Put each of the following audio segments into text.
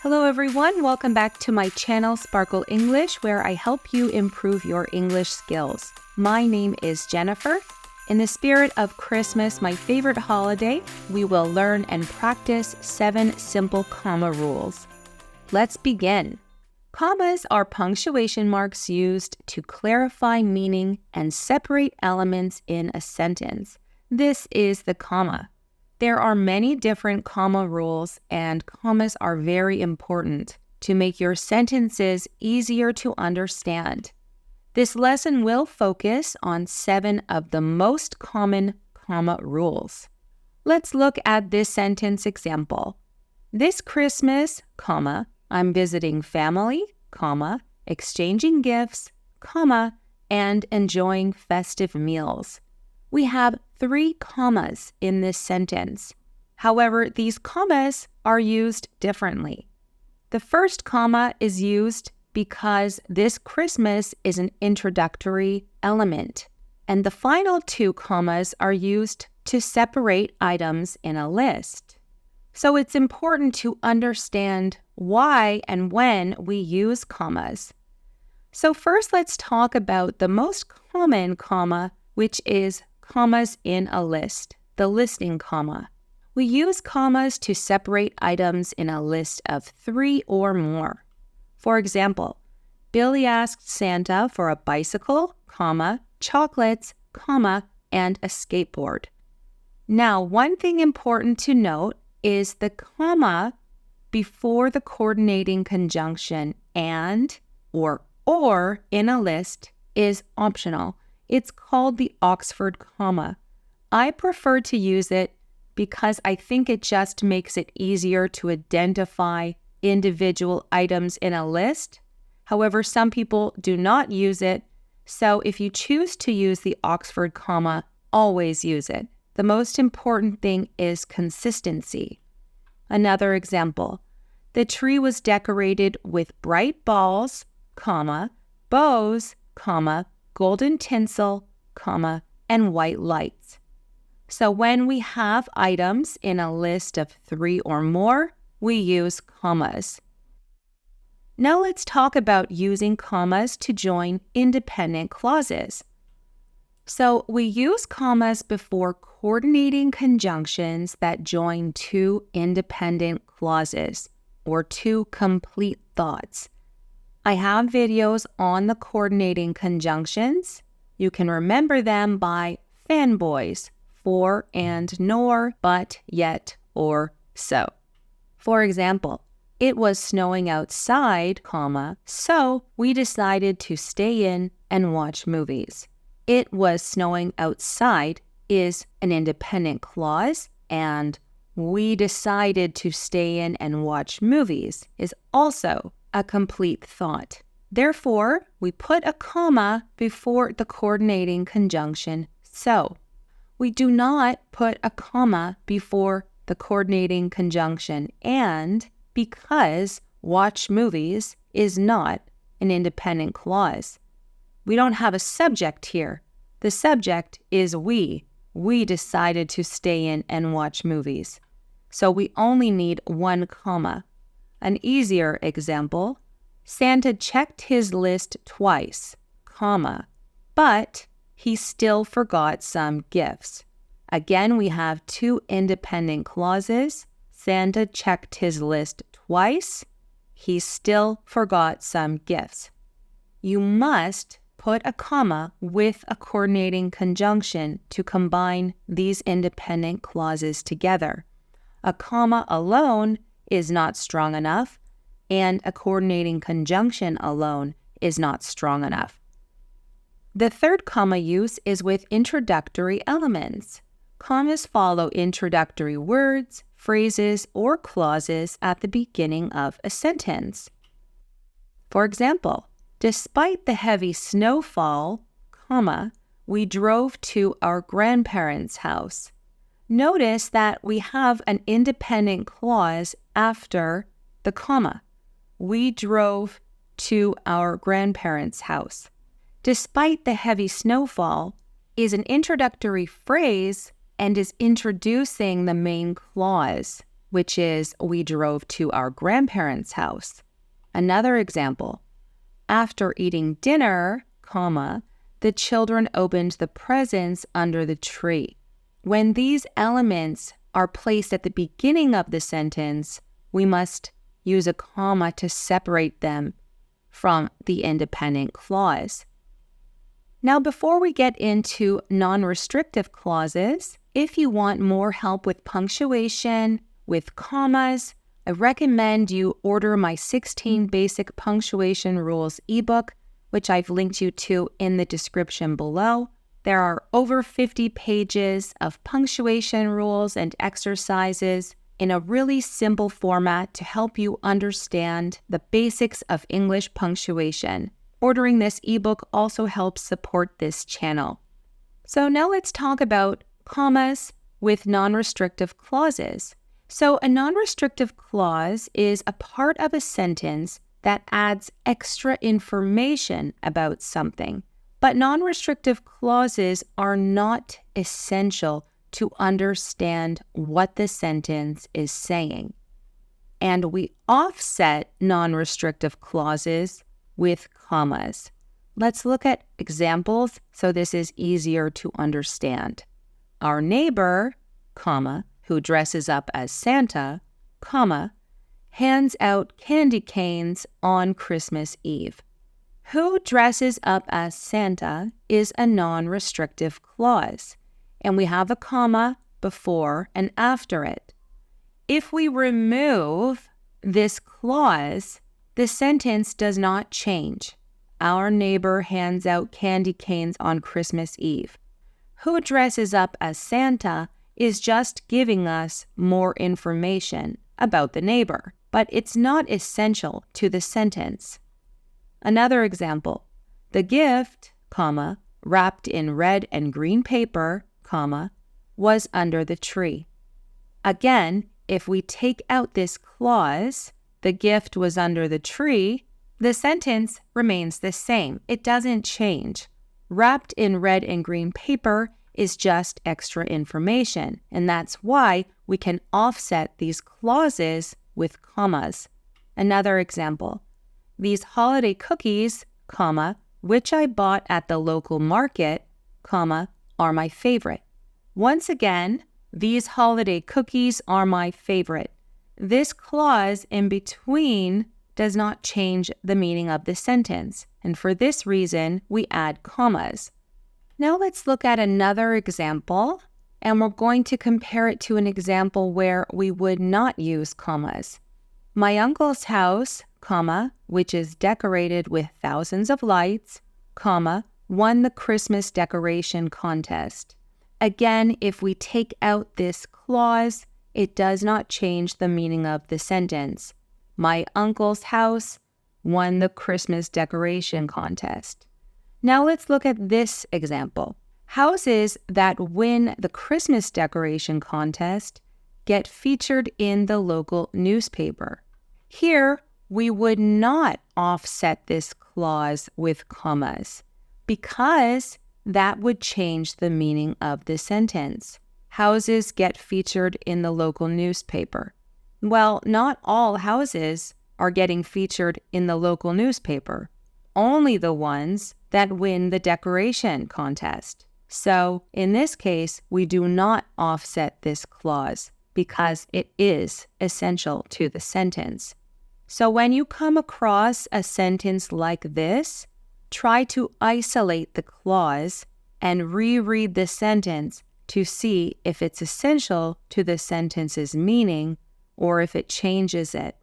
Hello everyone, welcome back to my channel Sparkle English, where I help you improve your English skills. My name is Jennifer. In the spirit of Christmas, my favorite holiday, we will learn and practice 7 simple comma rules. Let's begin. Commas are punctuation marks used to clarify meaning and separate elements in a sentence. This is the comma. There are many different comma rules, and commas are very important to make your sentences easier to understand. This lesson will focus on 7 of the most common comma rules. Let's look at this sentence example. This Christmas, comma, I'm visiting family, comma, exchanging gifts, comma, and enjoying festive meals. We have 3 commas in this sentence. However, these commas are used differently. The first comma is used because this Christmas is an introductory element, and the final 2 commas are used to separate items in a list. So it's important to understand why and when we use commas. So first, let's talk about the most common comma, which is commas in a list, the listing comma. We use commas to separate items in a list of 3 or more. For example, Billy asked Santa for a bicycle, comma, chocolates, comma, and a skateboard. Now, one thing important to note is the comma before the coordinating conjunction and or in a list is optional. It's called the Oxford comma. I prefer to use it because I think it just makes it easier to identify individual items in a list. However, some people do not use it, so if you choose to use the Oxford comma, always use it. The most important thing is consistency. Another example, the tree was decorated with bright balls, comma, bows, comma, golden tinsel, comma, and white lights. So when we have items in a list of 3 or more, we use commas. Now let's talk about using commas to join independent clauses. So we use commas before coordinating conjunctions that join 2 independent clauses or 2 complete thoughts. I have videos on the coordinating conjunctions. You can remember them by FANBOYS, for and nor, but, yet, or, so. For example, it was snowing outside, comma, so we decided to stay in and watch movies. It was snowing outside is an independent clause, and we decided to stay in and watch movies is also a complete thought. Therefore, we put a comma before the coordinating conjunction so. We do not put a comma before the coordinating conjunction and because watch movies is not an independent clause. We don't have a subject here. The subject is we. We decided to stay in and watch movies. So we only need 1 comma. An easier example, Santa checked his list twice, comma, but he still forgot some gifts. Again, we have 2 independent clauses. Santa checked his list twice. He still forgot some gifts. You must put a comma with a coordinating conjunction to combine these independent clauses together. A comma alone is not strong enough, and a coordinating conjunction alone is not strong enough. The third comma use is with introductory elements. Commas follow introductory words, phrases, or clauses at the beginning of a sentence. For example, despite the heavy snowfall, comma, we drove to our grandparents' house. Notice that we have an independent clause after the comma. We drove to our grandparents' house. Despite the heavy snowfall is an introductory phrase and is introducing the main clause. which is we drove to our grandparents' house. Another example, after eating dinner, comma, the children opened the presents under the tree. When these elements are placed at the beginning of the sentence, we must use a comma to separate them from the independent clause. Now, before we get into non-restrictive clauses, if you want more help with punctuation, with commas, I recommend you order my 16 Basic Punctuation Rules ebook, which I've linked you to in the description below. There are over 50 pages of punctuation rules and exercises in a really simple format to help you understand the basics of English punctuation. Ordering this ebook also helps support this channel. So now let's talk about commas with non-restrictive clauses. So a non-restrictive clause is a part of a sentence that adds extra information about something. But non-restrictive clauses are not essential to understand what the sentence is saying. And we offset non-restrictive clauses with commas. Let's look at examples so this is easier to understand. Our neighbor, comma, who dresses up as Santa, comma, hands out candy canes on Christmas Eve. Who dresses up as Santa is a non-restrictive clause, and we have a comma before and after it. If we remove this clause, the sentence does not change. Our neighbor hands out candy canes on Christmas Eve. Who dresses up as Santa is just giving us more information about the neighbor, but it's not essential to the sentence. Another example, the gift, comma, wrapped in red and green paper, comma, was under the tree. Again, if we take out this clause, the gift was under the tree, the sentence remains the same. It doesn't change. Wrapped in red and green paper is just extra information, and that's why we can offset these clauses with commas. Another example, these holiday cookies, comma, which I bought at the local market, comma, are my favorite. Once again, these holiday cookies are my favorite. This clause in between does not change the meaning of the sentence, and for this reason, we add commas. Now let's look at another example, and we're going to compare it to an example where we would not use commas. My uncle's house, comma, which is decorated with thousands of lights, comma, won the Christmas decoration contest. Again, if we take out this clause, it does not change the meaning of the sentence. My uncle's house won the Christmas decoration contest. Now let's look at this example. Houses that win the Christmas decoration contest get featured in the local newspaper. Here, we would not offset this clause with commas because that would change the meaning of the sentence. Houses get featured in the local newspaper. Well, not all houses are getting featured in the local newspaper. Only the ones that win the decoration contest. So, in this case, we do not offset this clause because it is essential to the sentence. So when you come across a sentence like this, try to isolate the clause and reread the sentence to see if it's essential to the sentence's meaning or if it changes it.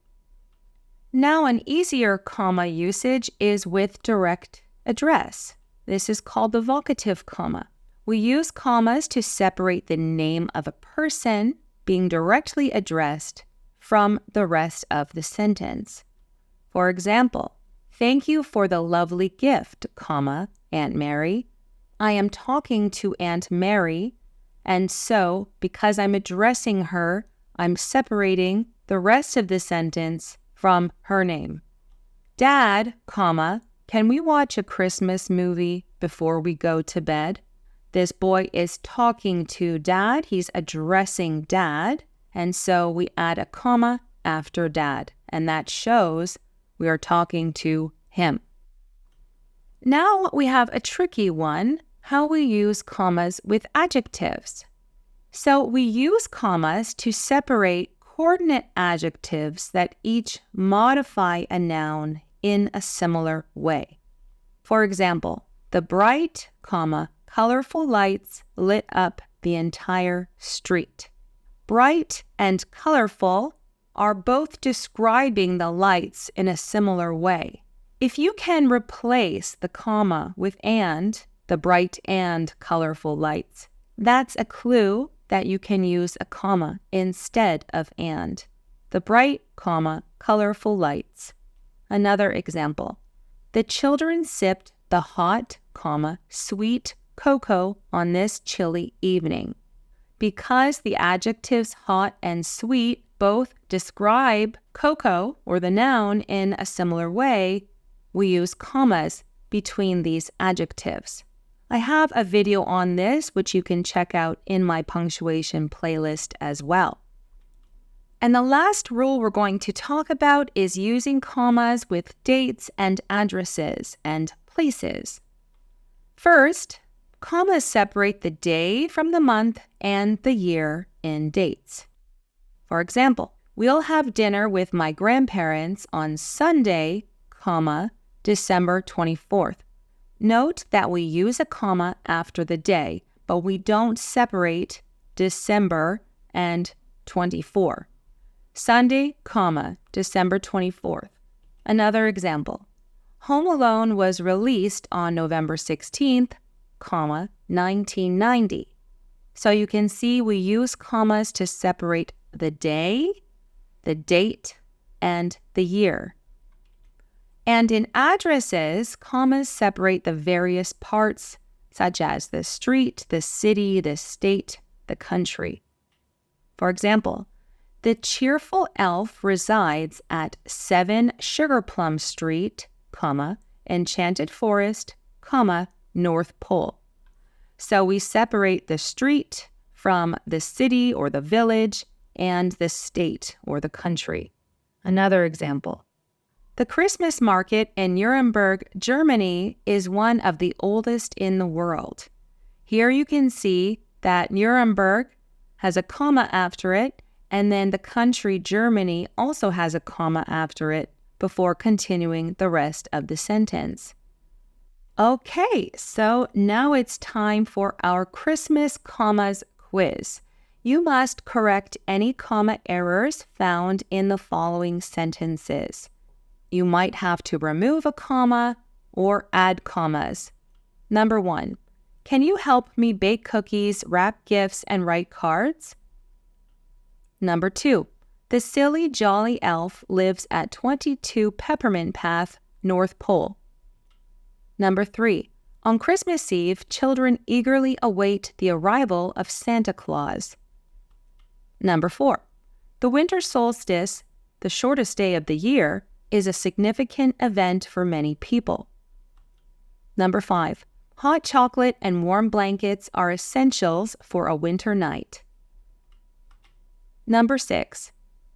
Now, an easier comma usage is with direct address. This is called the vocative comma. We use commas to separate the name of a person being directly addressed from the rest of the sentence. For example, thank you for the lovely gift, comma, Aunt Mary. I am talking to Aunt Mary, and so, because I'm addressing her, I'm separating the rest of the sentence from her name. Dad, comma, can we watch a Christmas movie before we go to bed? This boy is talking to Dad. He's addressing Dad. and so we add a comma after dad, and that shows we are talking to him. Now we have a tricky one, how we use commas with adjectives. So we use commas to separate coordinate adjectives that each modify a noun in a similar way. For example, the bright, colorful lights lit up the entire street. Bright and colorful are both describing the lights in a similar way. If you can replace the comma with and, the bright and colorful lights, that's a clue that you can use a comma instead of and. The bright, colorful lights. Another example. The children sipped the hot, sweet cocoa on this chilly evening. Because the adjectives hot and sweet both describe cocoa or the noun in a similar way, we use commas between these adjectives. I have a video on this which you can check out in my punctuation playlist as well. And the last rule we're going to talk about is using commas with dates and addresses and places. First, commas separate the day from the month and the year in dates. For example, we'll have dinner with my grandparents on Sunday, December 24th. Note that we use a comma after the day, but we don't separate December and 24. Sunday, December 24th. Another example. Home Alone was released on November 16th, 1990. So you can see we use commas to separate the day, the date, and the year. And in addresses, commas separate the various parts, such as the street, the city, the state, the country. For example, the cheerful elf resides at 7 Sugar Plum Street, Enchanted Forest, North Pole. So we separate the street from the city or the village and the state or the country. Another example. The Christmas market in Nuremberg, Germany is one of the oldest in the world. Here you can see that Nuremberg has a comma after it, and then the country Germany also has a comma after it before continuing the rest of the sentence. Okay, so now it's time for our Christmas commas quiz. You must correct any comma errors found in the following sentences. You might have to remove a comma or add commas. Number 1, can you help me bake cookies, wrap gifts, and write cards? Number 2, the silly jolly elf lives at 22 Peppermint Path, North Pole. Number 3, on Christmas Eve, children eagerly await the arrival of Santa Claus. Number 4, the winter solstice, the shortest day of the year, is a significant event for many people. Number 5, hot chocolate and warm blankets are essentials for a winter night. Number 6,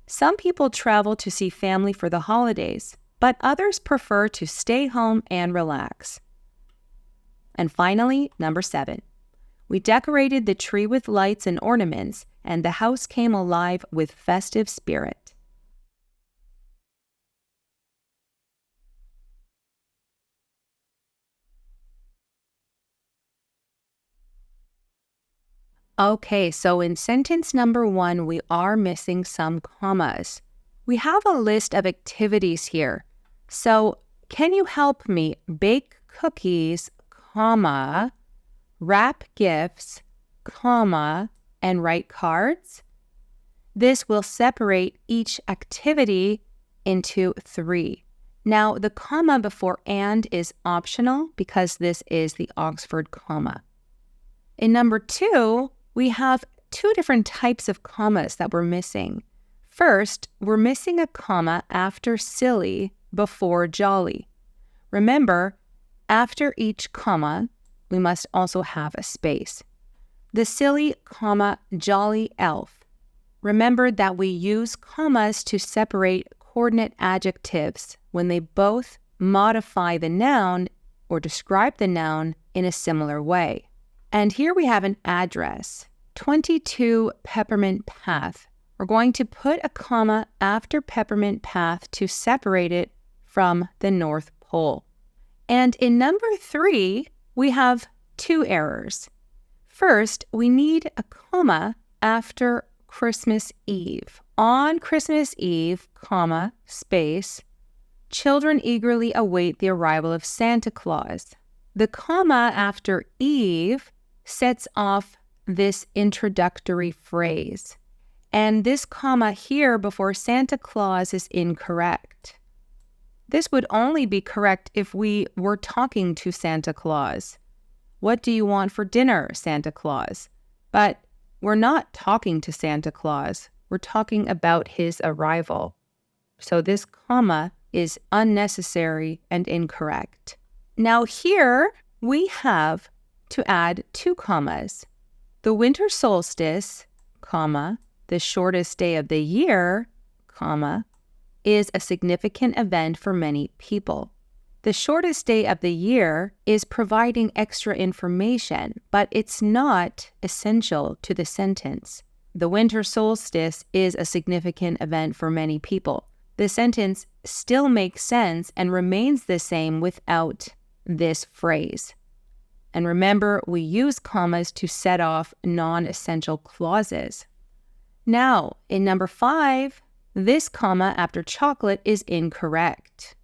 some people travel to see family for the holidays, but others prefer to stay home and relax. And finally, number 7, we decorated the tree with lights and ornaments, and the house came alive with festive spirit. Okay, so in sentence number 1, we are missing some commas. We have a list of activities here. So can you help me bake cookies, wrap gifts, and write cards? This will separate each activity into 3. Now, the comma before and is optional because this is the Oxford comma. In number 2, we have 2 different types of commas that we're missing. First, we're missing a comma after silly before jolly. Remember, after each comma, we must also have a space. The silly, jolly elf. Remember that we use commas to separate coordinate adjectives when they both modify the noun or describe the noun in a similar way. And here we have an address, 22 Peppermint Path. We're going to put a comma after Peppermint Path to separate it from the North Pole. And in number 3, we have 2 errors. First, we need a comma after Christmas Eve. On Christmas Eve, comma, space, children eagerly await the arrival of Santa Claus. The comma after Eve sets off this introductory phrase. And this comma here before Santa Claus is incorrect. This would only be correct if we were talking to Santa Claus. What do you want for dinner, Santa Claus? But we're not talking to Santa Claus. We're talking about his arrival. So this comma is unnecessary and incorrect. Now here we have to add 2 commas. The winter solstice, comma, the shortest day of the year, comma, is a significant event for many people. The shortest day of the year is providing extra information, but it's not essential to the sentence. The winter solstice is a significant event for many people. The sentence still makes sense and remains the same without this phrase. And remember, we use commas to set off non-essential clauses. Now, in number 5, this comma after chocolate is incorrect.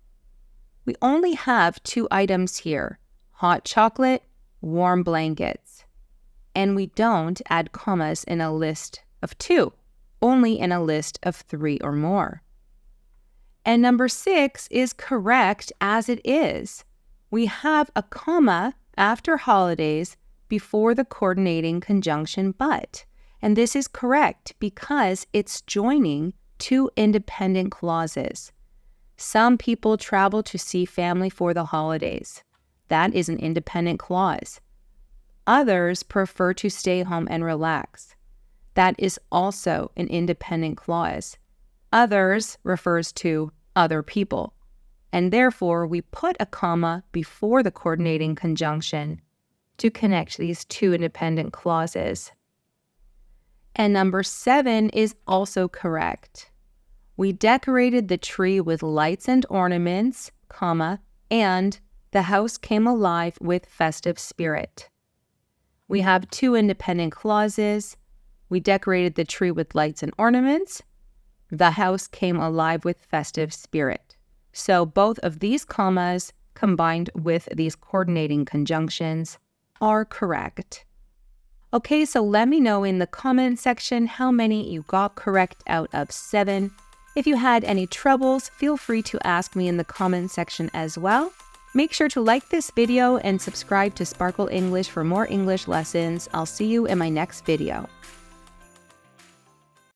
We only have 2 items here, hot chocolate, warm blankets. And we don't add commas in a list of 2, only in a list of 3 or more. And number 6 is correct as it is. We have a comma after holidays before the coordinating conjunction but. And this is correct because it's joining 2 independent clauses. Some people travel to see family for the holidays. That is an independent clause. Others prefer to stay home and relax. That is also an independent clause. Others refers to other people. And therefore, we put a comma before the coordinating conjunction to connect these 2 independent clauses. And number 7 is also correct. We decorated the tree with lights and ornaments, comma, and the house came alive with festive spirit. We have 2 independent clauses. We decorated the tree with lights and ornaments. The house came alive with festive spirit. So both of these commas combined with these coordinating conjunctions are correct. Okay, so let me know in the comment section how many you got correct out of 7. If you had any troubles, feel free to ask me in the comment section as well. Make sure to like this video and subscribe to Sparkle English for more English lessons. I'll see you in my next video.